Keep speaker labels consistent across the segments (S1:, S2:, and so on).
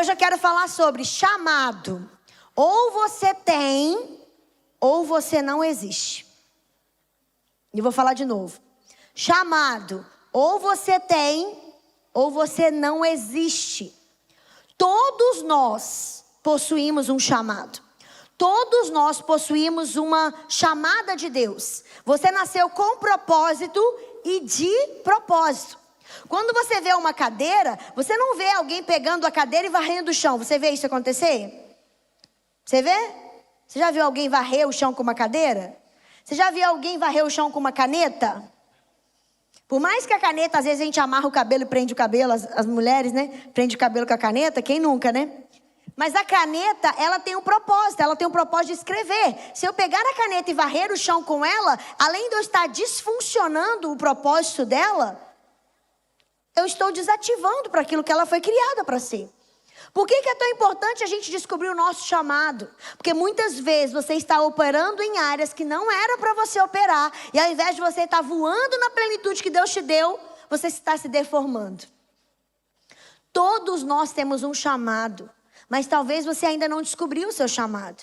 S1: Hoje eu quero falar sobre chamado. Ou você tem, ou você não existe. E vou falar de novo. Chamado. Ou você tem, ou você não existe. Todos nós possuímos um chamado. Todos nós possuímos uma chamada de Deus. Você nasceu com propósito e de propósito. Quando você vê uma cadeira, você não vê alguém pegando a cadeira e varrendo o chão. Você vê isso acontecer? Você vê? Você já viu alguém varrer o chão com uma cadeira? Você já viu alguém varrer o chão com uma caneta? Por mais que a caneta, às vezes a gente amarra o cabelo e prende o cabelo, as mulheres, né? Prende o cabelo com a caneta, quem nunca, né? Mas a caneta, ela tem um propósito, ela tem um propósito de escrever. Se eu pegar a caneta e varrer o chão com ela, além de eu estar disfuncionando o propósito dela, eu estou desativando para aquilo que ela foi criada para ser. Por que é tão importante a gente descobrir o nosso chamado? Porque muitas vezes você está operando em áreas que não era para você operar. E ao invés de você estar voando na plenitude que Deus te deu, você está se deformando. Todos nós temos um chamado. Mas talvez você ainda não descobriu o seu chamado.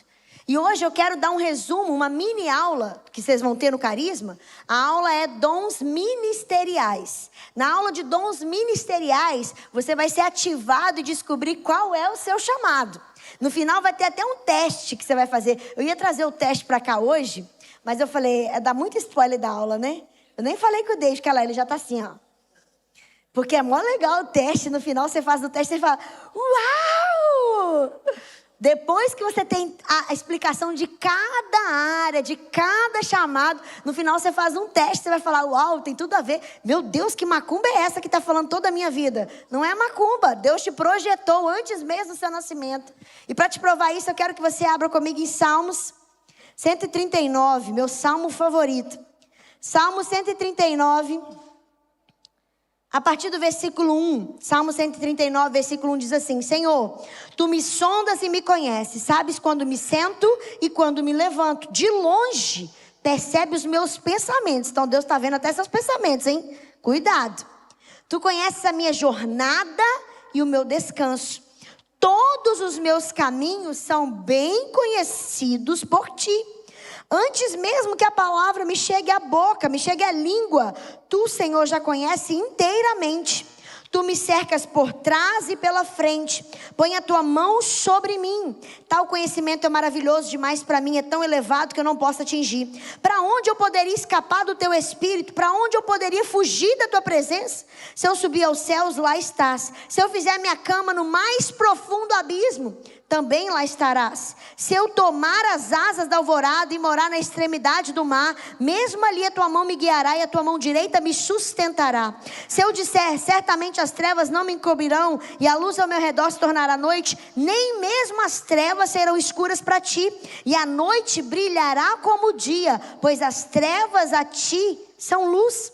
S1: E hoje eu quero dar um resumo, uma mini aula que vocês vão ter no Carisma. A aula é dons ministeriais. Na aula de dons ministeriais, você vai ser ativado e descobrir qual é o seu chamado. No final vai ter até um teste que você vai fazer. Eu ia trazer o teste para cá hoje, mas eu falei, dá muito spoiler da aula, né? Eu nem falei com o Deide, que ele já tá assim, ó. Porque é mó legal o teste, no final você faz o teste e fala, uau! Depois que você tem a explicação de cada área, de cada chamado, no final você faz um teste, você vai falar, uau, tem tudo a ver. Meu Deus, que macumba é essa que está falando toda a minha vida? Não é macumba, Deus te projetou antes mesmo do seu nascimento. E para te provar isso, eu quero que você abra comigo em Salmos 139, meu salmo favorito. Salmo 139, a partir do versículo 1, Salmo 139, versículo 1 diz assim: Senhor, Tu me sondas e me conheces, sabes quando me sento e quando me levanto. De longe, percebe os meus pensamentos. Então Deus está vendo até seus pensamentos, hein? Cuidado. Tu conheces a minha jornada e o meu descanso. Todos os meus caminhos são bem conhecidos por Ti. Antes mesmo que a palavra me chegue à boca, me chegue à língua, Tu, Senhor, já conhece inteiramente. Tu me cercas por trás e pela frente. Põe a Tua mão sobre mim. Tal conhecimento é maravilhoso demais para mim, é tão elevado que eu não posso atingir. Para onde eu poderia escapar do Teu Espírito? Para onde eu poderia fugir da Tua presença? Se eu subir aos céus, lá estás. Se eu fizer minha cama no mais profundo abismo, também lá estarás. Se eu tomar as asas da alvorada e morar na extremidade do mar, mesmo ali a Tua mão me guiará e a Tua mão direita me sustentará. Se eu disser, certamente as trevas não me encobrirão e a luz ao meu redor se tornará noite, nem mesmo as trevas serão escuras para Ti, e a noite brilhará como o dia, pois as trevas a Ti são luz.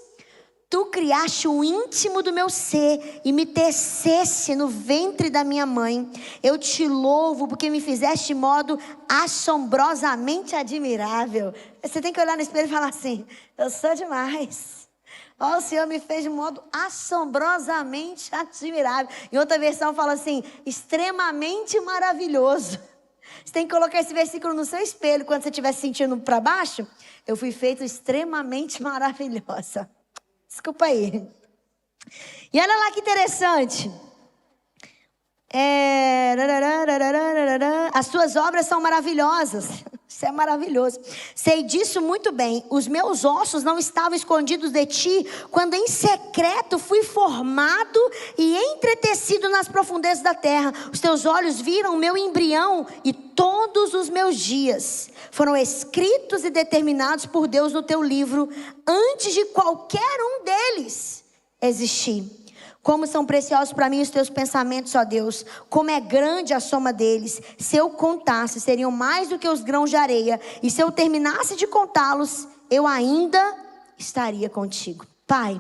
S1: Tu criaste o íntimo do meu ser e me teceste no ventre da minha mãe. Eu te louvo porque me fizeste de modo assombrosamente admirável. Você tem que olhar no espelho e falar assim: eu sou demais. Ó, o Senhor me fez de modo assombrosamente admirável. Em outra versão fala assim: extremamente maravilhoso. Você tem que colocar esse versículo no seu espelho quando você estiver se sentindo para baixo. Eu fui feito extremamente maravilhosa. Desculpa aí. E olha lá que interessante. As Tuas obras são maravilhosas. Isso é maravilhoso. Sei disso muito bem. Os meus ossos não estavam escondidos de Ti, quando em secreto fui formado e entretecido nas profundezas da terra. Os Teus olhos viram o meu embrião e todos os meus dias foram escritos e determinados por Deus no Teu livro, antes de qualquer um deles existir. Como são preciosos para mim os Teus pensamentos, ó Deus. Como é grande a soma deles. Se eu contasse, seriam mais do que os grãos de areia. E se eu terminasse de contá-los, eu ainda estaria contigo. Pai,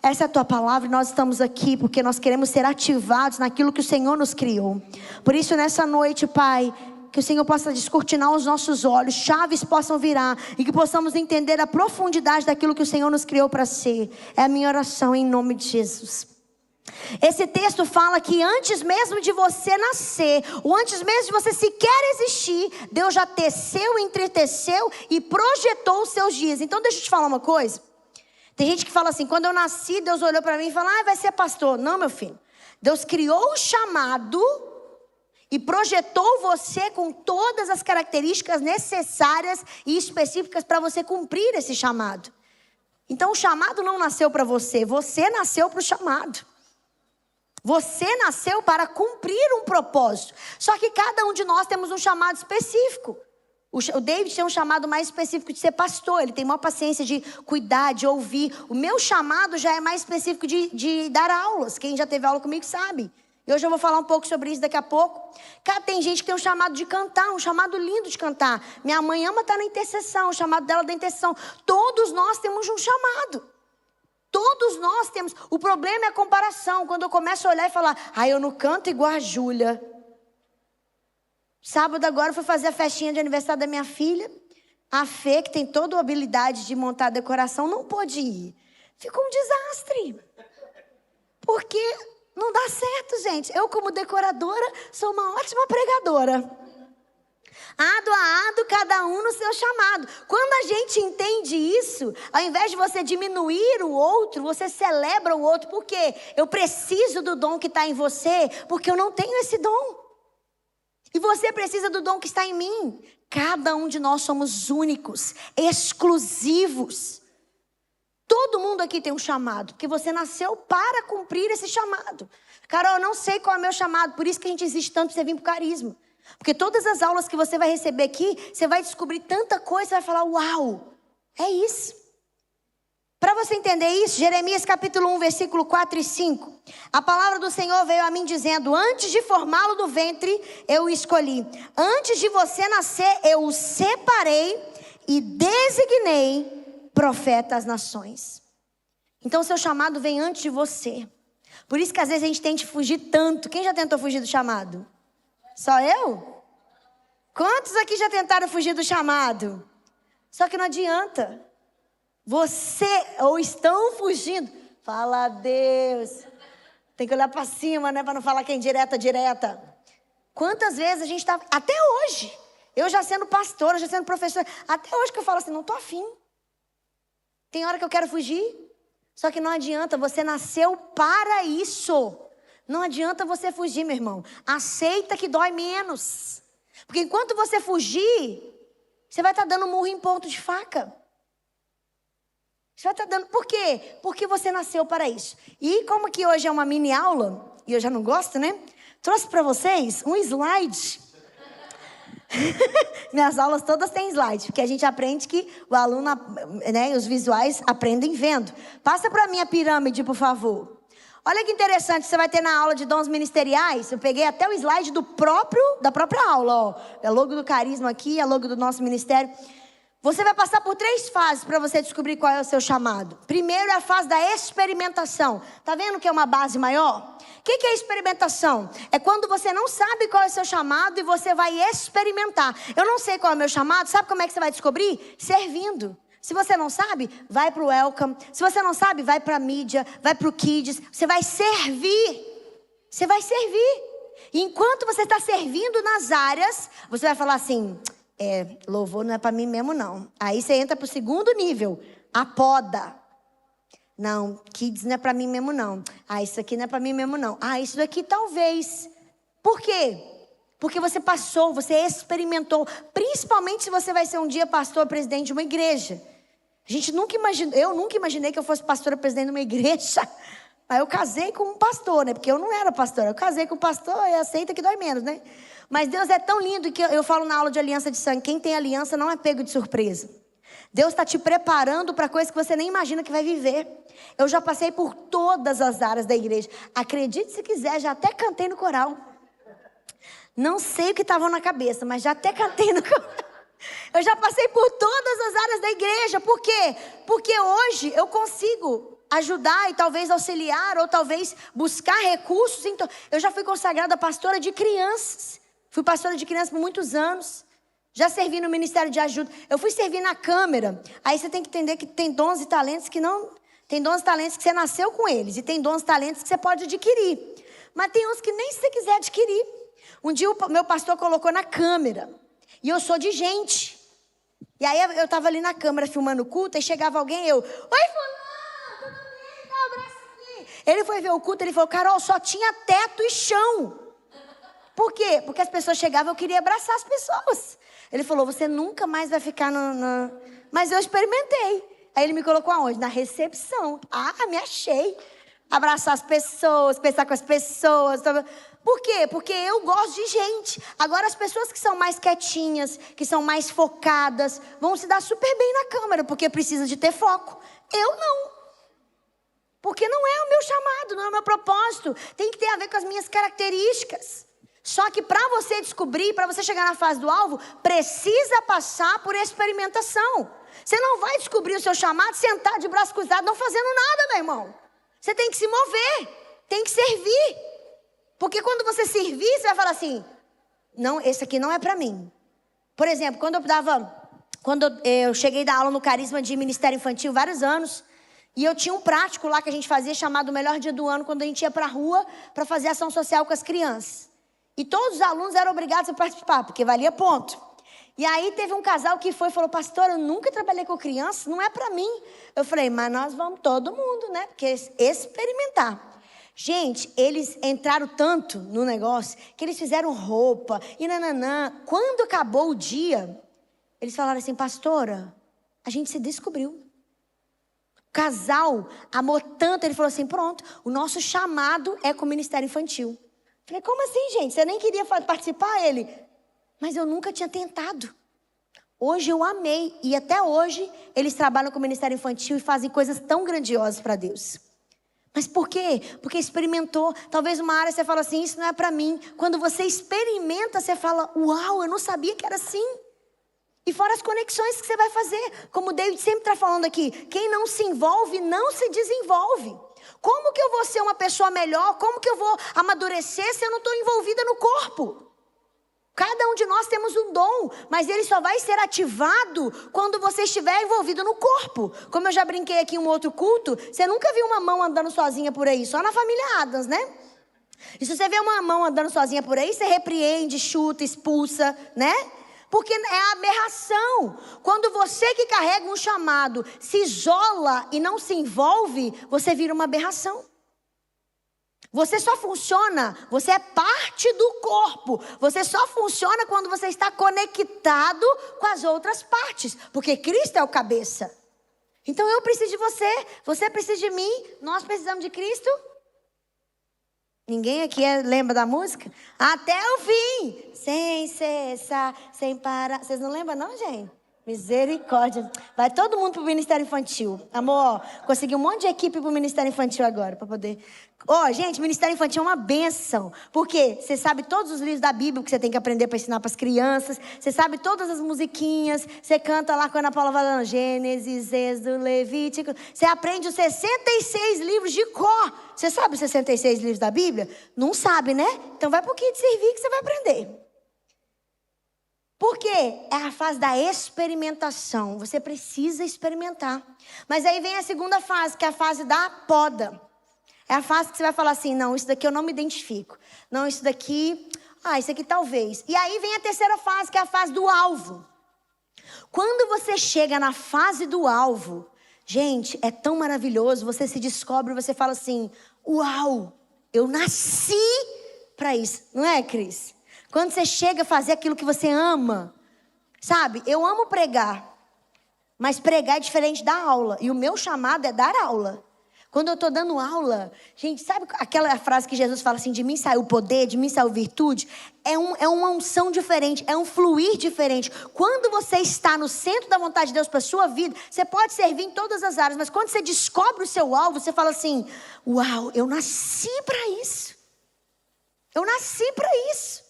S1: essa é a Tua palavra e nós estamos aqui porque nós queremos ser ativados naquilo que o Senhor nos criou. Por isso, nessa noite, Pai, que o Senhor possa descortinar os nossos olhos, chaves possam virar e que possamos entender a profundidade daquilo que o Senhor nos criou para ser. É a minha oração em nome de Jesus. Esse texto fala que antes mesmo de você nascer, ou antes mesmo de você sequer existir, Deus já teceu, entreteceu e projetou os seus dias. Então deixa eu te falar uma coisa. Tem gente que fala assim, quando eu nasci, Deus olhou para mim e falou, vai ser pastor. Não, meu filho. Deus criou o chamado e projetou você com todas as características necessárias e específicas para você cumprir esse chamado. Então o chamado não nasceu para você, você nasceu para o chamado. Você nasceu para cumprir um propósito. Só que cada um de nós temos um chamado específico. O David tem um chamado mais específico de ser pastor. Ele tem maior paciência de cuidar, de ouvir. O meu chamado já é mais específico de dar aulas. Quem já teve aula comigo sabe. E hoje eu vou falar um pouco sobre isso daqui a pouco. Cara, tem gente que tem um chamado de cantar, um chamado lindo de cantar. Minha mãe ama estar na intercessão, o chamado dela é da intercessão. Todos nós temos um chamado. Todos nós temos. O problema é a comparação. Quando eu começo a olhar e falar, eu não canto igual a Júlia. Sábado agora eu fui fazer a festinha de aniversário da minha filha. A Fê, que tem toda a habilidade de montar a decoração, não pôde ir. Ficou um desastre. Porque não dá certo, gente. Eu, como decoradora, sou uma ótima pregadora. Ado a ado, cada um no seu chamado. Quando a gente entende isso, ao invés de você diminuir o outro, você celebra o outro. Por quê? Eu preciso do dom que está em você, porque eu não tenho esse dom. E você precisa do dom que está em mim. Cada um de nós somos únicos, exclusivos. Todo mundo aqui tem um chamado, porque você nasceu para cumprir esse chamado. Carol, eu não sei qual é o meu chamado, por isso que a gente existe tanto para você vir para o carisma. Porque todas as aulas que você vai receber aqui, você vai descobrir tanta coisa, você vai falar, uau, é isso. Para você entender isso, Jeremias capítulo 1, versículo 4 e 5. A palavra do Senhor veio a mim dizendo, antes de formá-lo do ventre, eu o escolhi. Antes de você nascer, eu o separei e designei profeta às nações. Então o seu chamado vem antes de você. Por isso que às vezes a gente tenta fugir tanto. Quem já tentou fugir do chamado? Só eu? Quantos aqui já tentaram fugir do chamado? Só que não adianta. Você, ou estão fugindo. Fala a Deus. Tem que olhar para cima, né? Para não falar que é direta. Quantas vezes a gente está... Até hoje. Eu já sendo pastora, já sendo professora. Até hoje que eu falo assim, não estou afim. Tem hora que eu quero fugir. Só que não adianta, você nasceu para isso. Não adianta você fugir, meu irmão. Aceita que dói menos. Porque enquanto você fugir, você vai estar dando murro em ponto de faca. Você vai estar dando... Por quê? Porque você nasceu para isso. E como que hoje é uma mini aula, e eu já não gosto, né? Trouxe para vocês um slide. Minhas aulas todas têm slide, porque a gente aprende que o aluno, né, os visuais aprendem vendo. Passa para mim a pirâmide, por favor. Olha que interessante, você vai ter na aula de dons ministeriais, eu peguei até o slide da própria aula, ó. É logo do carisma aqui, é logo do nosso ministério. Você vai passar por 3 fases para você descobrir qual é o seu chamado. Primeiro é a fase da experimentação. Tá vendo que é uma base maior? O que é experimentação? É quando você não sabe qual é o seu chamado e você vai experimentar. Eu não sei qual é o meu chamado, sabe como é que você vai descobrir? Servindo. Se você não sabe, vai para o welcome. Se você não sabe, vai para a mídia, vai para o kids. Você vai servir. Você vai servir. E enquanto você está servindo nas áreas, você vai falar assim... louvor não é para mim mesmo não. Aí você entra para o segundo nível, a poda. Não, kids não é para mim mesmo não. Isso aqui não é para mim mesmo não. Isso daqui talvez. Por quê? Porque você passou, você experimentou. Principalmente se você vai ser um dia pastor, presidente de uma igreja. Eu nunca imaginei que eu fosse pastora, presidente de uma igreja. Mas eu casei com um pastor, né? Porque eu não era pastora. Eu casei com um pastor e aceita que dói menos, né? Mas Deus é tão lindo que eu falo na aula de aliança de sangue. Quem tem aliança não é pego de surpresa. Deus está te preparando para coisas que você nem imagina que vai viver. Eu já passei por todas as áreas da igreja. Acredite se quiser, já até cantei no coral. Não sei o que estava na cabeça, mas já até cantei no coral. Eu já passei por todas as áreas da igreja. Por quê? Porque hoje eu consigo ajudar e talvez auxiliar ou talvez buscar recursos. Então, eu já fui consagrada pastora de crianças. Fui pastora de crianças por muitos anos. Já servi no Ministério de Ajuda. Eu fui servir na Câmara. Aí você tem que entender que tem dons e talentos que não Tem dons e talentos que você nasceu com eles. E tem dons e talentos que você pode adquirir. Mas tem uns que nem se você quiser adquirir. Um dia o meu pastor colocou na câmera. E eu sou de gente. E aí eu estava ali na câmera filmando o culto. E chegava alguém, oi, fulano, tudo bem? Dá um abraço aqui. Ele foi ver o culto, ele falou, Carol, só tinha teto e chão. Por quê? Porque as pessoas chegavam, eu queria abraçar as pessoas. Ele falou, você nunca mais vai ficar Mas eu experimentei. Aí ele me colocou aonde? Na recepção. Me achei. Abraçar as pessoas, pensar com as pessoas. Por quê? Porque eu gosto de gente. Agora as pessoas que são mais quietinhas, que são mais focadas, vão se dar super bem na câmera, porque precisa de ter foco. Eu não. Porque não é o meu chamado, não é o meu propósito. Tem que ter a ver com as minhas características. Só que para você descobrir, para você chegar na fase do alvo, precisa passar por experimentação. Você não vai descobrir o seu chamado sentado de braço cruzado, não fazendo nada, meu irmão. Você tem que se mover, tem que servir. Porque quando você servir, você vai falar assim, não, esse aqui não é para mim. Por exemplo, quando eu cheguei da aula no Carisma de Ministério Infantil, vários anos, e eu tinha um prático lá que a gente fazia, chamado o melhor dia do ano, quando a gente ia para a rua para fazer ação social com as crianças. E todos os alunos eram obrigados a participar, porque valia ponto. E aí teve um casal que foi e falou, pastor, eu nunca trabalhei com criança, não é para mim. Eu falei, mas nós vamos todo mundo, né? Porque experimentar. Gente, eles entraram tanto no negócio, que eles fizeram roupa, e nananã. Quando acabou o dia, eles falaram assim, pastora, a gente se descobriu. O casal amou tanto, ele falou assim, pronto, o nosso chamado é com o Ministério Infantil. Falei, como assim, gente? Você nem queria participar? Ele, mas eu nunca tinha tentado. Hoje eu amei. E até hoje eles trabalham com o Ministério Infantil e fazem coisas tão grandiosas para Deus. Mas por quê? Porque experimentou. Talvez uma área você fala assim, isso não é para mim. Quando você experimenta, você fala, uau, eu não sabia que era assim. E fora as conexões que você vai fazer. Como o David sempre está falando aqui, quem não se envolve, não se desenvolve. Como que eu vou ser uma pessoa melhor? Como que eu vou amadurecer se eu não estou envolvida no corpo? Cada um de nós temos um dom, mas ele só vai ser ativado quando você estiver envolvido no corpo. Como eu já brinquei aqui em um outro culto, você nunca viu uma mão andando sozinha por aí, só na família Adams, né? E se você vê uma mão andando sozinha por aí, você repreende, chuta, expulsa, né? Porque é a aberração. Quando você que carrega um chamado se isola e não se envolve, você vira uma aberração. Você só funciona, você é parte do corpo. Você só funciona quando você está conectado com as outras partes. Porque Cristo é o cabeça. Então eu preciso de você, você precisa de mim, nós precisamos de Cristo. Ninguém aqui lembra da música? Até o fim, sem cessar, sem parar. Vocês não lembram não, gente? Misericórdia. Vai todo mundo pro Ministério Infantil. Amor, consegui um monte de equipe pro Ministério Infantil agora, para poder... gente, Ministério Infantil é uma bênção. Porque você sabe todos os livros da Bíblia que você tem que aprender para ensinar para as crianças. Você sabe todas as musiquinhas. Você canta lá quando a Paula vai lá, Gênesis, Êxodo, Levítico. Você aprende os 66 livros de cor. Você sabe os 66 livros da Bíblia? Não sabe, né? Então vai pro kit de servir que você vai aprender. Por quê? É a fase da experimentação. Você precisa experimentar. Mas aí vem a segunda fase, que é a fase da poda. É a fase que você vai falar assim, não, isso daqui eu não me identifico. Não, isso daqui, isso aqui talvez. E aí vem a terceira fase, que é a fase do alvo. Quando você chega na fase do alvo, gente, é tão maravilhoso. Você se descobre, você fala assim, uau, eu nasci para isso. Não é, Cris? Quando você chega a fazer aquilo que você ama, sabe? Eu amo pregar, mas pregar é diferente da aula. E o meu chamado é dar aula. Quando eu estou dando aula, gente, sabe aquela frase que Jesus fala assim, de mim saiu poder, de mim saiu virtude? É uma unção diferente, é um fluir diferente. Quando você está no centro da vontade de Deus para a sua vida, você pode servir em todas as áreas, mas quando você descobre o seu alvo, você fala assim, uau, eu nasci para isso. Eu nasci para isso.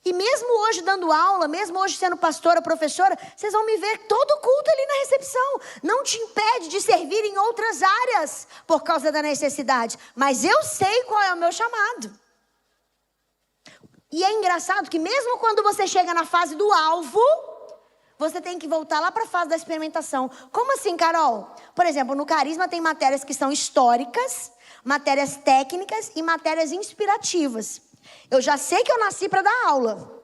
S1: E mesmo hoje dando aula, mesmo hoje sendo pastora, professora, vocês vão me ver todo culto ali na recepção. Não te impede de servir em outras áreas por causa da necessidade. Mas eu sei qual é o meu chamado. E é engraçado que mesmo quando você chega na fase do alvo, você tem que voltar lá para a fase da experimentação. Como assim, Carol? Por exemplo, no Carisma tem matérias que são históricas, matérias técnicas e matérias inspirativas. Eu já sei que eu nasci para dar aula,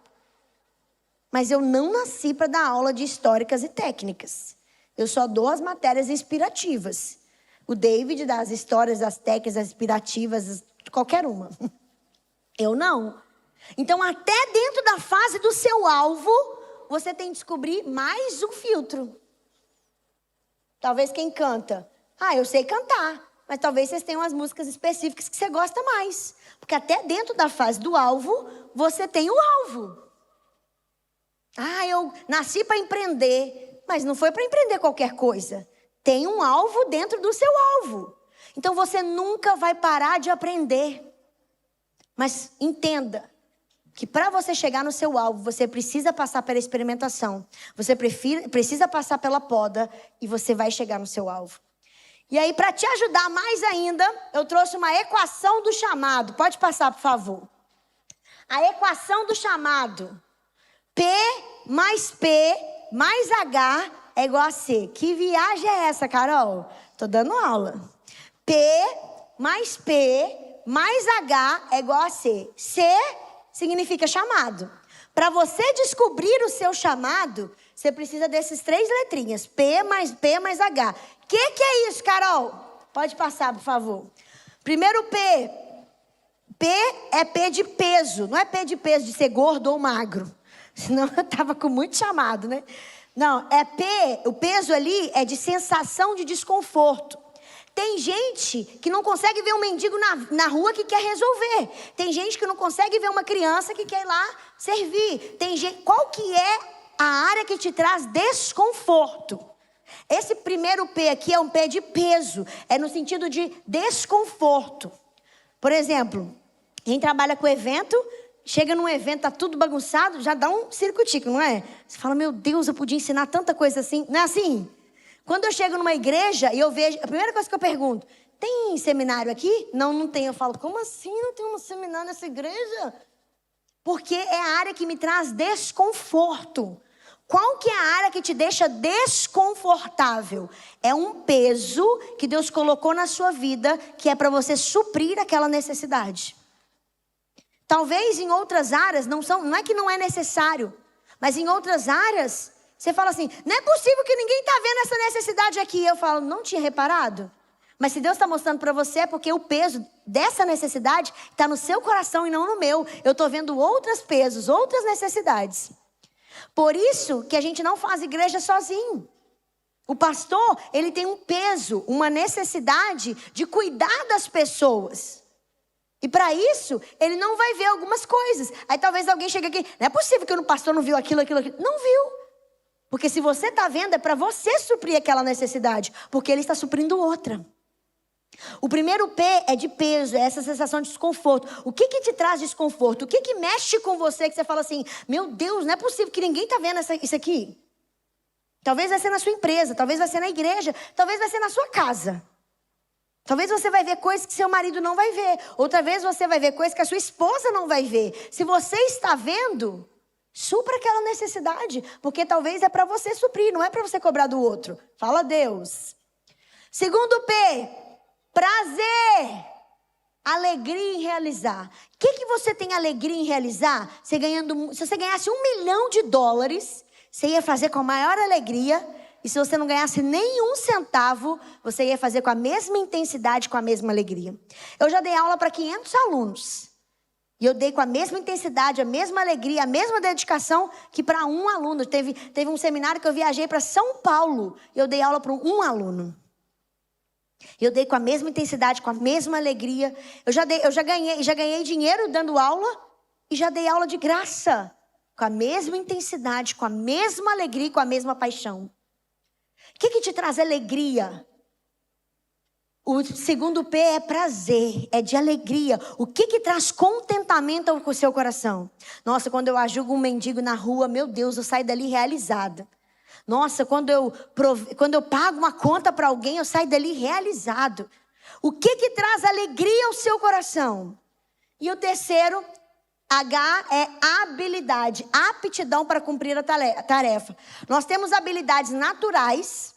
S1: mas eu não nasci para dar aula de históricas e técnicas. Eu só dou as matérias inspirativas. O David dá as histórias, as técnicas, as inspirativas, qualquer uma. Eu não. Então, até dentro da fase do seu alvo, você tem que descobrir mais um filtro. Talvez quem canta. Eu sei cantar. Mas talvez vocês tenham as músicas específicas que você gosta mais. Porque até dentro da fase do alvo, você tem o alvo. Eu nasci para empreender. Mas não foi para empreender qualquer coisa. Tem um alvo dentro do seu alvo. Então você nunca vai parar de aprender. Mas entenda que para você chegar no seu alvo, você precisa passar pela experimentação. Você precisa passar pela poda e você vai chegar no seu alvo. E aí, para te ajudar mais ainda, eu trouxe uma equação do chamado. Pode passar, por favor. A equação do chamado. P mais P mais H é igual a C. Que viagem é essa, Carol? Tô dando aula. P mais P mais H é igual a C. C significa chamado. Para você descobrir o seu chamado, você precisa desses 3 letrinhas. P mais H. O que é isso, Carol? Pode passar, por favor. Primeiro P. P é P de peso. Não é P de peso de ser gordo ou magro. Senão eu tava com muito chamado, né? Não, é P. O peso ali é de sensação de desconforto. Tem gente que não consegue ver um mendigo na rua que quer resolver. Tem gente que não consegue ver uma criança que quer ir lá servir. Tem gente, qual que é a área que te traz desconforto? Esse primeiro P aqui é um P de peso. É no sentido de desconforto. Por exemplo, quem trabalha com evento, chega num evento, tá tudo bagunçado, já dá um circo-tico, não é? Você fala, meu Deus, eu podia ensinar tanta coisa assim. Não é assim? Quando eu chego numa igreja e eu vejo, a primeira coisa que eu pergunto, tem seminário aqui? Não, não tem. Eu falo, como assim não tem um seminário nessa igreja? Porque é a área que me traz desconforto. Qual que é a área que te deixa desconfortável? É um peso que Deus colocou na sua vida, que é para você suprir aquela necessidade. Talvez em outras áreas, não é que não é necessário, mas em outras áreas, você fala assim, não é possível que ninguém está vendo essa necessidade aqui. Eu falo, não tinha reparado? Mas se Deus está mostrando para você, é porque o peso dessa necessidade está no seu coração e não no meu. Eu estou vendo outros pesos, outras necessidades. Por isso que a gente não faz igreja sozinho. O pastor, ele tem um peso, uma necessidade de cuidar das pessoas. E para isso, ele não vai ver algumas coisas. Aí talvez alguém chegue aqui, não é possível que o pastor não viu aquilo. Não viu. Porque se você está vendo, é para você suprir aquela necessidade. Porque ele está suprindo outra. O primeiro P é de peso, é essa sensação de desconforto. O que te traz desconforto? O que mexe com você que você fala assim, meu Deus, não é possível que ninguém está vendo isso aqui. Talvez vai ser na sua empresa, talvez vai ser na igreja, talvez vai ser na sua casa. Talvez você vai ver coisas que seu marido não vai ver. Outra vez você vai ver coisas que a sua esposa não vai ver. Se você está vendo, supra aquela necessidade. Porque talvez é para você suprir, não é para você cobrar do outro. Fala Deus. Segundo P, prazer. Alegria em realizar. O que você tem alegria em realizar? Se você ganhasse $1 milhão, você ia fazer com a maior alegria. E se você não ganhasse nenhum centavo, você ia fazer com a mesma intensidade, com a mesma alegria. Eu já dei aula para 500 alunos. E eu dei com a mesma intensidade, a mesma alegria, a mesma dedicação que para um aluno. Teve um seminário que eu viajei para São Paulo. E eu dei aula para um aluno. Eu dei com a mesma intensidade, com a mesma alegria. Eu já ganhei dinheiro dando aula. E já dei aula de graça. Com a mesma intensidade, com a mesma alegria, com a mesma paixão. O que te traz alegria? O segundo P é prazer, é de alegria. O que traz contentamento ao seu coração? Nossa, quando eu ajudo um mendigo na rua, meu Deus, eu saio dali realizada. Nossa, quando eu pago uma conta para alguém, eu saio dali realizado. O que traz alegria ao seu coração? E o terceiro, H é habilidade, aptidão para cumprir a tarefa. Nós temos habilidades naturais.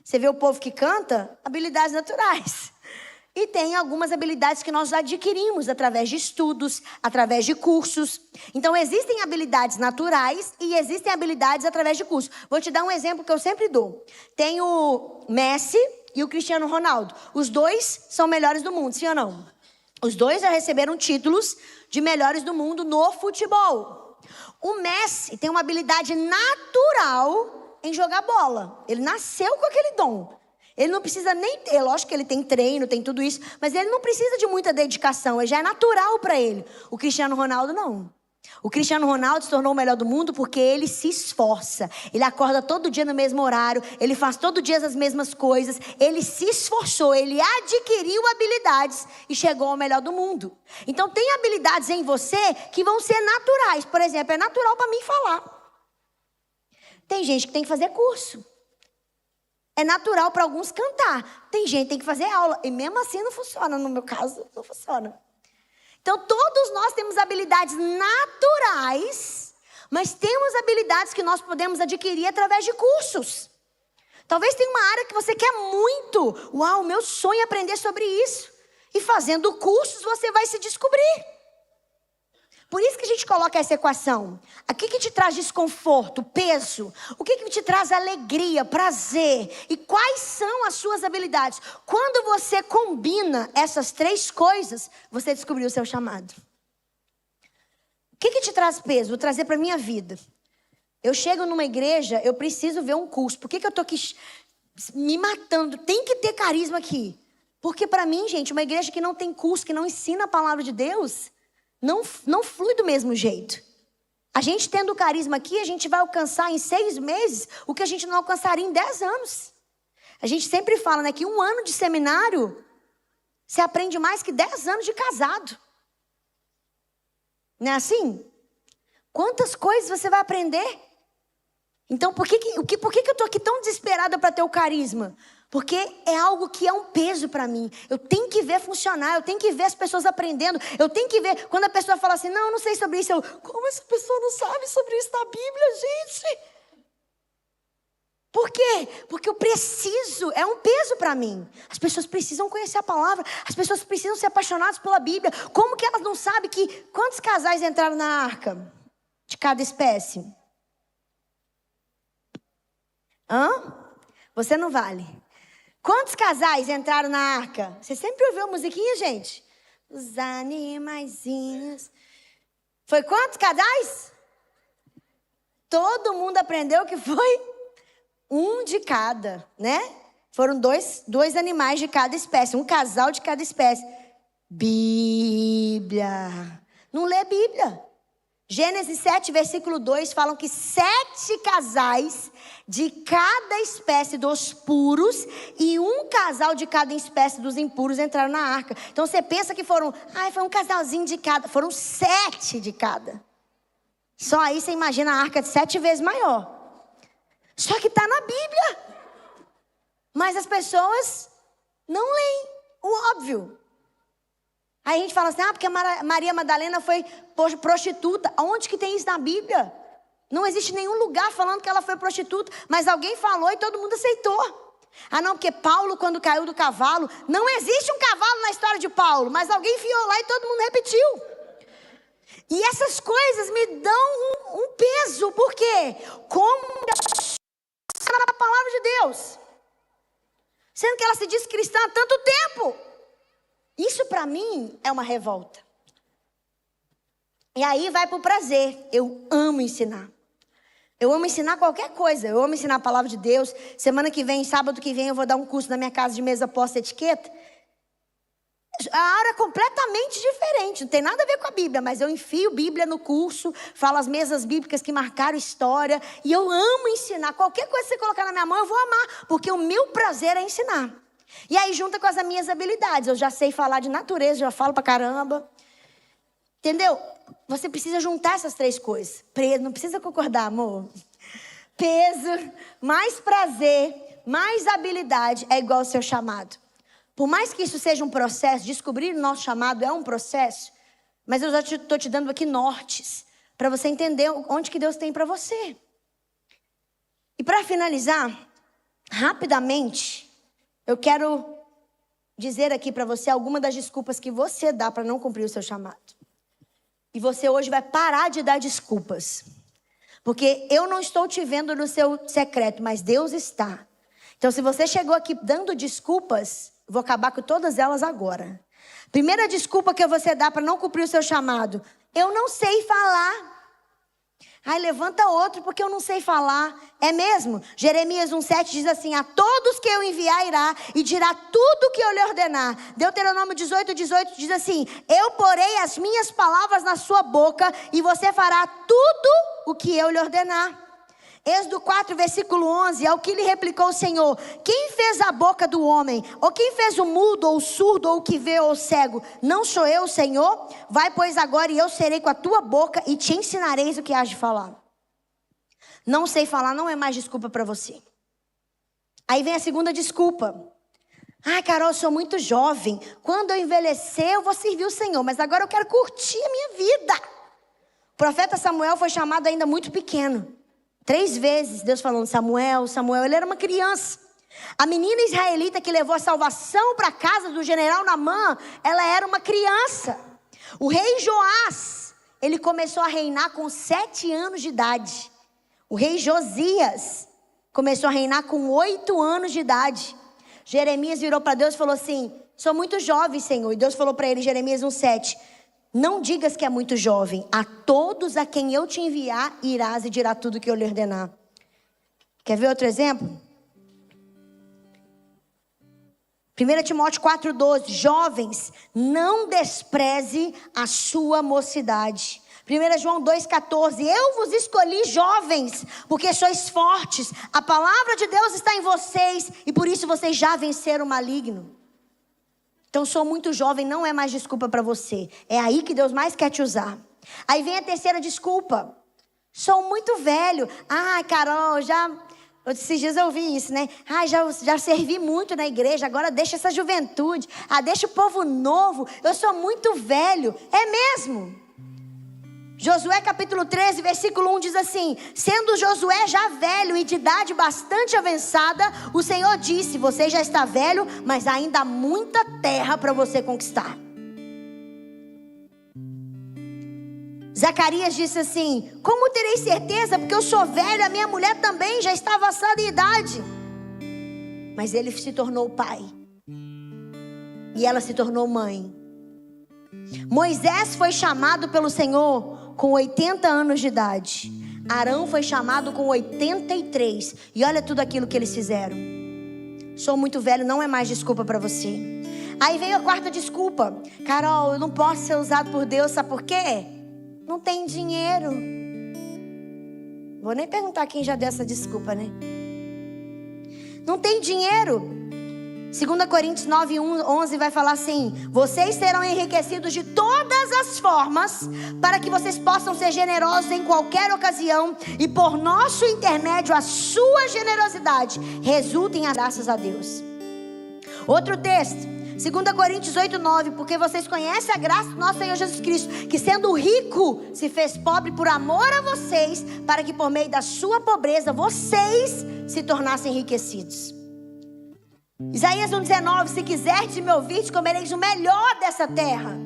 S1: Você vê o povo que canta, habilidades naturais. E tem algumas habilidades que nós adquirimos através de estudos, através de cursos. Então, existem habilidades naturais e existem habilidades através de cursos. Vou te dar um exemplo que eu sempre dou. Tem o Messi e o Cristiano Ronaldo. Os dois são melhores do mundo, sim ou não? Os dois já receberam títulos de melhores do mundo no futebol. O Messi tem uma habilidade natural em jogar bola. Ele nasceu com aquele dom. Ele não precisa nem ter, lógico que ele tem treino, tem tudo isso, mas ele não precisa de muita dedicação, já é natural para ele. O Cristiano Ronaldo não. O Cristiano Ronaldo se tornou o melhor do mundo porque ele se esforça. Ele acorda todo dia no mesmo horário, ele faz todo dia as mesmas coisas, ele se esforçou, ele adquiriu habilidades e chegou ao melhor do mundo. Então tem habilidades em você que vão ser naturais. Por exemplo, é natural para mim falar. Tem gente que tem que fazer curso. É natural para alguns cantar. Tem gente que tem que fazer aula. E mesmo assim não funciona. No meu caso, não funciona. Então, todos nós temos habilidades naturais, mas temos habilidades que nós podemos adquirir através de cursos. Talvez tenha uma área que você quer muito. Uau, meu sonho é aprender sobre isso. E fazendo cursos você vai se descobrir. Por isso que a gente coloca essa equação. O que te traz desconforto, peso? O que te traz alegria, prazer? E quais são as suas habilidades? Quando você combina essas três coisas, você descobriu o seu chamado. O que te traz peso? Vou trazer para a minha vida. Eu chego numa igreja, eu preciso ver um curso. Por que eu estou aqui me matando? Tem que ter carisma aqui. Porque para mim, gente, uma igreja que não tem curso, que não ensina a palavra de Deus... Não flui do mesmo jeito. A gente tendo carisma aqui, a gente vai alcançar em 6 meses o que a gente não alcançaria em 10 anos. A gente sempre fala, né, que 1 ano de seminário, você aprende mais que 10 anos de casado. Não é assim? Quantas coisas você vai aprender? Então, por que eu estou aqui tão desesperada para ter o carisma? Porque é algo que é um peso para mim. Eu tenho que ver funcionar, eu tenho que ver as pessoas aprendendo. Eu tenho que ver, quando a pessoa fala assim, não, eu não sei sobre isso. Como essa pessoa não sabe sobre isso na Bíblia, gente? Por quê? Porque eu preciso, é um peso para mim. As pessoas precisam conhecer a palavra. As pessoas precisam ser apaixonadas pela Bíblia. Como que elas não sabem que quantos casais entraram na arca de cada espécie? Você não vale. Quantos casais entraram na arca? Você sempre ouviu a musiquinha, gente? Os animaizinhos. Foi quantos casais? Todo mundo aprendeu que foi um de cada, né? Foram dois animais de cada espécie, um casal de cada espécie. Bíblia. Não lê Bíblia. Gênesis 7, versículo 2, falam que 7 casais de cada espécie dos puros e um casal de cada espécie dos impuros entraram na arca. Então você pensa que foi um casalzinho de cada. Foram 7 de cada. Só aí você imagina a arca de 7 vezes maior. Só que está na Bíblia. Mas as pessoas não leem o óbvio. Aí a gente fala assim, porque a Maria Madalena foi prostituta. Onde que tem isso na Bíblia? Não existe nenhum lugar falando que ela foi prostituta. Mas alguém falou e todo mundo aceitou. Não, porque Paulo quando caiu do cavalo. Não existe um cavalo na história de Paulo. Mas alguém enfiou lá e todo mundo repetiu. E essas coisas me dão um peso. Por quê? Como a palavra de Deus. Sendo que ela se diz cristã há tanto tempo. Isso para mim é uma revolta. E aí vai para o prazer. Eu amo ensinar. Eu amo ensinar qualquer coisa. Eu amo ensinar a palavra de Deus. Semana que vem, sábado que vem, eu vou dar um curso na minha casa de mesa pós-etiqueta. A área é completamente diferente. Não tem nada a ver com a Bíblia. Mas eu enfio Bíblia no curso. Falo as mesas bíblicas que marcaram história. E eu amo ensinar. Qualquer coisa que você colocar na minha mão, eu vou amar. Porque o meu prazer é ensinar. E aí junta com as minhas habilidades. Eu já sei falar de natureza, já falo pra caramba. Entendeu? Você precisa juntar essas 3 coisas. Não precisa concordar, amor. Peso, mais prazer, mais habilidade é igual ao seu chamado. Por mais que isso seja um processo, descobrir o nosso chamado é um processo. Mas eu já estou te dando aqui nortes, para você entender onde que Deus tem para você. E para finalizar, rapidamente, eu quero dizer aqui para você algumas das desculpas que você dá para não cumprir o seu chamado. E você hoje vai parar de dar desculpas. Porque eu não estou te vendo no seu secreto, mas Deus está. Então, se você chegou aqui dando desculpas, vou acabar com todas elas agora. Primeira desculpa que você dá para não cumprir o seu chamado: eu não sei falar. Ai, levanta outro porque eu não sei falar. É mesmo? Jeremias 1,7 diz assim: a todos que eu enviar irá e dirá tudo o que eu lhe ordenar. Deuteronômio 18 diz assim: eu porei as minhas palavras na sua boca e você fará tudo o que eu lhe ordenar. Êxodo 4, versículo 11, ao que lhe replicou o Senhor: quem fez a boca do homem? Ou quem fez o mudo, ou o surdo, ou o que vê, ou o cego? Não sou eu, Senhor? Vai, pois, agora, e eu serei com a tua boca e te ensinarei o que has de falar. Não sei falar não é mais desculpa para você. Aí vem a segunda desculpa: ai, Carol, eu sou muito jovem. Quando eu envelhecer, eu vou servir o Senhor, mas agora eu quero curtir a minha vida. O profeta Samuel foi chamado ainda muito pequeno. 3 vezes Deus falando: Samuel, Samuel. Ele era uma criança. A menina israelita que levou a salvação para a casa do general Naamã, ela era uma criança. O rei Joás, ele começou a reinar com 7 anos de idade. O rei Josias começou a reinar com 8 anos de idade. Jeremias virou para Deus e falou assim: sou muito jovem, Senhor. E Deus falou para ele, Jeremias 1,7: não digas que é muito jovem. A todos a quem eu te enviar, irás e dirá tudo o que eu lhe ordenar. Quer ver outro exemplo? 1 Timóteo 4,12. Jovens, não despreze a sua mocidade. 1 João 2,14. Eu vos escolhi jovens, porque sois fortes. A palavra de Deus está em vocês, e por isso vocês já venceram o maligno. Então, sou muito jovem não é mais desculpa para você. É aí que Deus mais quer te usar. Aí vem a terceira desculpa: sou muito velho. Ah, Carol, esses dias eu ouvi isso, né? Ah, já servi muito na igreja, agora deixa essa juventude. Ah, deixa o povo novo. Eu sou muito velho. É mesmo? Josué capítulo 13, versículo 1 diz assim: sendo Josué já velho e de idade bastante avançada, o Senhor disse: você já está velho, mas ainda há muita terra para você conquistar. Zacarias disse assim: como terei certeza? Porque eu sou velho, a minha mulher também já está avançada em idade. Mas ele se tornou pai, e ela se tornou mãe. Moisés foi chamado pelo Senhor com 80 anos de idade. Arão foi chamado com 83. E olha tudo aquilo que eles fizeram. Sou muito velho não é mais desculpa para você. Aí veio a quarta desculpa: Carol, eu não posso ser usado por Deus, sabe por quê? Não tem dinheiro. Vou nem perguntar quem já deu essa desculpa, né? Não tem dinheiro. 2 Coríntios 9, 11 vai falar assim: vocês serão enriquecidos de todas as formas, para que vocês possam ser generosos em qualquer ocasião, e por nosso intermédio a sua generosidade resultem as graças a Deus. Outro texto, 2 Coríntios 8, 9: porque vocês conhecem a graça do nosso Senhor Jesus Cristo, que sendo rico se fez pobre por amor a vocês, para que por meio da sua pobreza vocês se tornassem enriquecidos. Isaías 1,19: se quiserdes me ouvir, comereis o melhor dessa terra.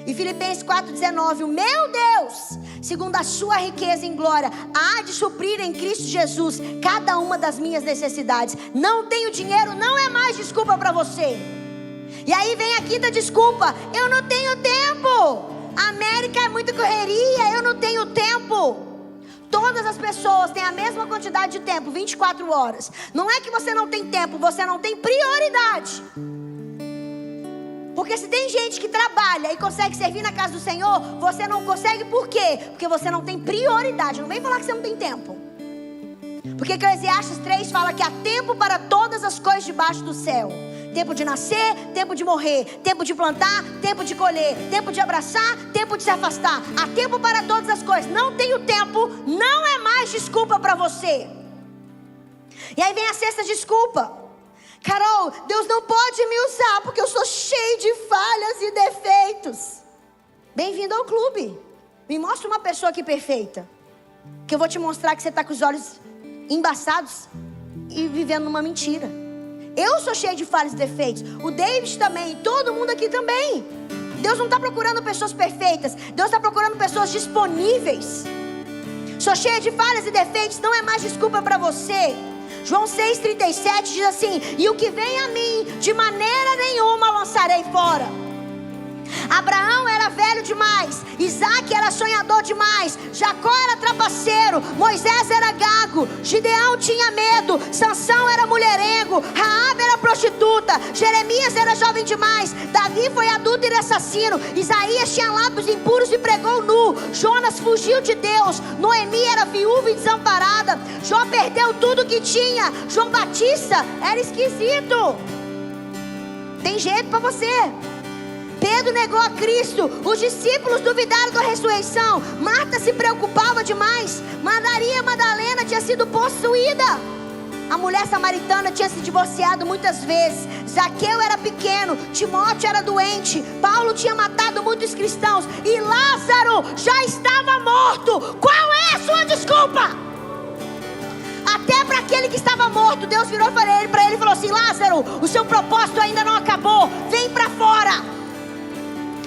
S1: E Filipenses 4,19: o meu Deus, segundo a sua riqueza em glória, há de suprir em Cristo Jesus cada uma das minhas necessidades. Não tenho dinheiro não é mais desculpa para você. E aí vem a quinta desculpa: eu não tenho tempo. A América é muita correria, eu não tenho tempo. Todas as pessoas têm a mesma quantidade de tempo, 24 horas. Não é que você não tem tempo, você não tem prioridade. Porque se tem gente que trabalha e consegue servir na casa do Senhor, você não consegue por quê? Porque você não tem prioridade. Não vem falar que você não tem tempo. Porque Eclesiastes 3 fala que há tempo para todas as coisas debaixo do céu. Tempo de nascer, tempo de morrer, tempo de plantar, tempo de colher, tempo de abraçar, tempo de se afastar. Há tempo para todas as coisas. Não tenho tempo, não é mais desculpa para você. E aí vem a sexta desculpa: Carol, Deus não pode me usar porque eu sou cheio de falhas e defeitos. Bem-vindo ao clube. Me mostra uma pessoa aqui perfeita, que eu vou te mostrar que você está com os olhos embaçados e vivendo numa mentira. Eu sou cheio de falhas e defeitos. O David também. Todo mundo aqui também. Deus não está procurando pessoas perfeitas. Deus está procurando pessoas disponíveis. Sou cheia de falhas e defeitos. Não é mais desculpa para você. João 6,37 diz assim: e o que vem a mim, de maneira nenhuma lançarei fora. Abraão era velho demais, Isaac era sonhador demais, Jacó era trapaceiro, Moisés era gago, Gideão tinha medo, Sansão era mulherengo, Raabe era prostituta, Jeremias era jovem demais, Davi foi adúltero e assassino, Isaías tinha lábios impuros e pregou nu, Jonas fugiu de Deus, Noemi era viúva e desamparada, Jó perdeu tudo que tinha, João Batista era esquisito. Tem jeito para você. Pedro negou a Cristo, os discípulos duvidaram da ressurreição, Marta se preocupava demais, Maria Madalena tinha sido possuída, a mulher samaritana tinha se divorciado muitas vezes, Zaqueu era pequeno, Timóteo era doente, Paulo tinha matado muitos cristãos e Lázaro já estava morto. Qual é a sua desculpa? Até para aquele que estava morto, Deus virou para ele e falou assim: Lázaro, o seu propósito ainda não acabou, vem para fora.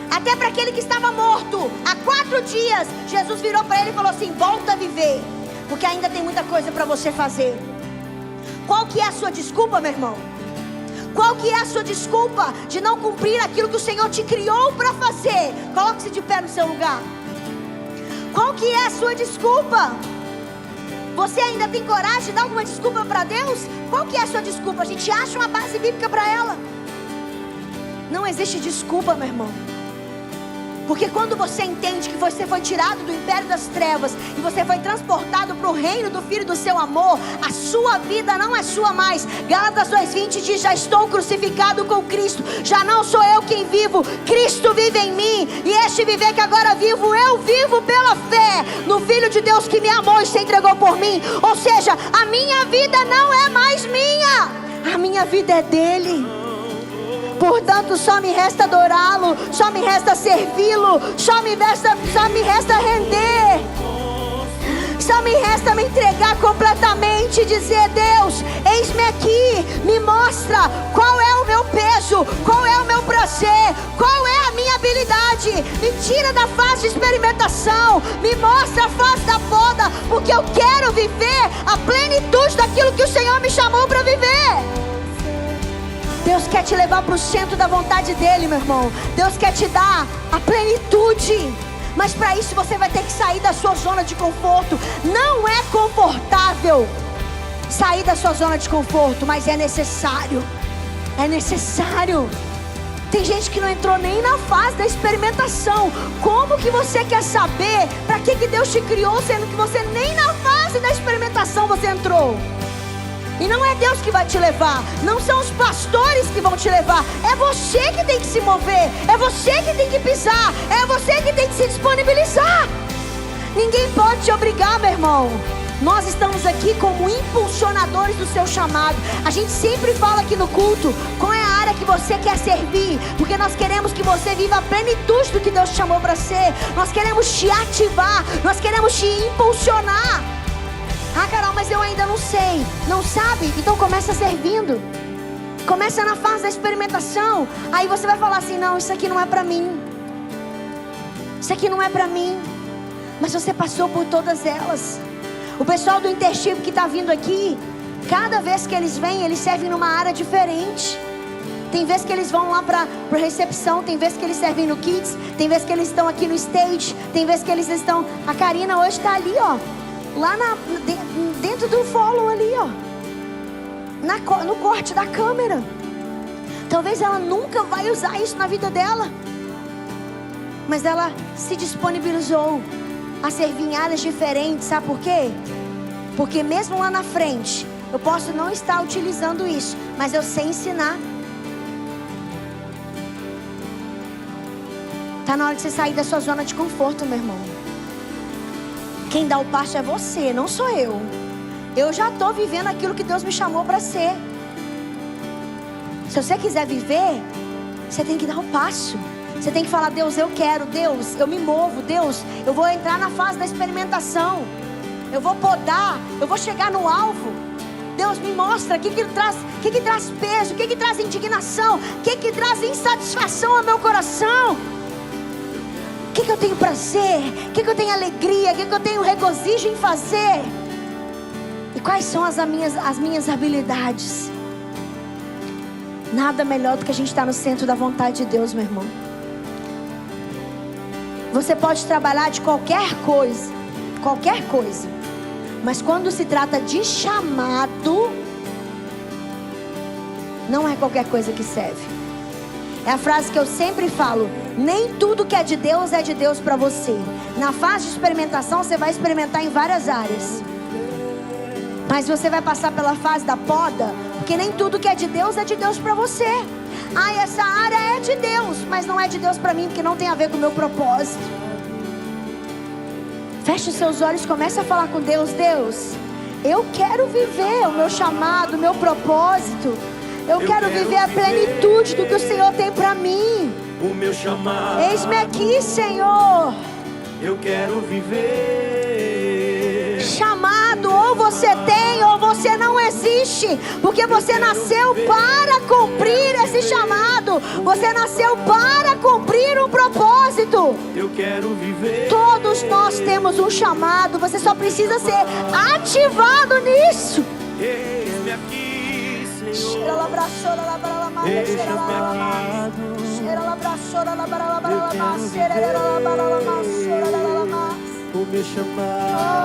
S1: Até para aquele que estava morto há 4 dias, Jesus virou para ele e falou assim: volta a viver, porque ainda tem muita coisa para você fazer. Qual que é a sua desculpa, meu irmão? Qual que é a sua desculpa de não cumprir aquilo que o Senhor te criou para fazer? Coloque-se de pé no seu lugar. Qual que é a sua desculpa? Você ainda tem coragem de dar alguma desculpa para Deus? Qual que é a sua desculpa? A gente acha uma base bíblica para ela. Não existe desculpa, meu irmão. Porque quando você entende que você foi tirado do império das trevas e você foi transportado para o reino do Filho do seu amor, a sua vida não é sua mais. Gálatas 2:20 diz: já estou crucificado com Cristo, já não sou eu quem vivo, Cristo vive em mim, e este viver que agora vivo, eu vivo pela fé no Filho de Deus que me amou e se entregou por mim. Ou seja, a minha vida não é mais minha, a minha vida é dele. Portanto, só me resta adorá-lo, só me resta servi-lo, só me resta render, só me resta me entregar completamente e dizer: Deus, eis-me aqui, me mostra qual é o meu peso, qual é o meu prazer, qual é a minha habilidade, me tira da fase de experimentação, me mostra a face da poda, porque eu quero viver a plenitude daquilo que o Senhor me chamou para viver. Deus quer te levar para o centro da vontade dele, meu irmão. Deus quer te dar a plenitude. Mas para isso você vai ter que sair da sua zona de conforto. Não é confortável sair da sua zona de conforto, mas é necessário. É necessário. Tem gente que não entrou nem na fase da experimentação. Como que você quer saber para que Deus te criou, sendo que você nem na fase da experimentação você entrou? E não é Deus que vai te levar, não são os pastores que vão te levar, é você que tem que se mover, é você que tem que pisar, é você que tem que se disponibilizar. Ninguém pode te obrigar, meu irmão. Nós estamos aqui como impulsionadores do seu chamado. A gente sempre fala aqui no culto qual é a área que você quer servir, porque nós queremos que você viva a plenitude do que Deus te chamou para ser. Nós queremos te ativar, nós queremos te impulsionar. Ah, Carol, mas eu ainda não sei. Não sabe? Então começa servindo. Começa na fase da experimentação. Aí você vai falar assim: não, isso aqui não é para mim. Isso aqui não é para mim. Mas você passou por todas elas. O pessoal do Intership que está vindo aqui, cada vez que eles vêm, eles servem numa área diferente. Tem vezes que eles vão lá para recepção, tem vezes que eles servem no Kids, tem vezes que eles estão aqui no stage, tem vezes que eles estão... A Karina hoje está ali, ó. Lá dentro do follow ali, ó, no corte da câmera. Talvez ela nunca vai usar isso na vida dela, mas ela se disponibilizou a servir em áreas diferentes. Sabe por quê? Porque mesmo lá na frente eu posso não estar utilizando isso, mas eu sei ensinar. Tá na hora de você sair da sua zona de conforto, meu irmão. Quem dá o passo é você, não sou eu. Eu já estou vivendo aquilo que Deus me chamou para ser. Se você quiser viver, você tem que dar o passo. Você tem que falar: Deus, eu quero. Deus, eu me movo. Deus, eu vou entrar na fase da experimentação. Eu vou podar. Eu vou chegar no alvo. Deus, me mostra o que traz peso, o que traz indignação, o que traz insatisfação ao meu coração. O que eu tenho prazer, o que eu tenho alegria, o que eu tenho regozijo em fazer. E quais são as minhas habilidades. Nada melhor do que a gente estar no centro da vontade de Deus, meu irmão. Você pode trabalhar de qualquer coisa, mas quando se trata de chamado, não é qualquer coisa que serve. É a frase que eu sempre falo: nem tudo que é de Deus para você. Na fase de experimentação você vai experimentar em várias áreas, mas você vai passar pela fase da poda, porque nem tudo que é de Deus para você. Essa área é de Deus, mas não é de Deus para mim, porque não tem a ver com o meu propósito. Feche os seus olhos, comece a falar com Deus: Deus, eu quero viver o meu chamado, o meu propósito. Eu quero viver a plenitude do que o Senhor tem para mim.
S2: O meu chamado.
S1: Eis-me aqui, Senhor.
S2: Eu quero viver.
S1: Chamado, ou você tem ou você não existe, porque você nasceu para cumprir esse chamado. Você nasceu para cumprir um propósito.
S2: Eu quero viver.
S1: Todos nós temos um chamado. Você só precisa ser ativado nisso.
S2: Eis-me aqui, Senhor.
S1: Eis-me aqui.
S2: O meu chamado.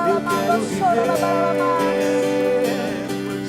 S1: Eu quero viver.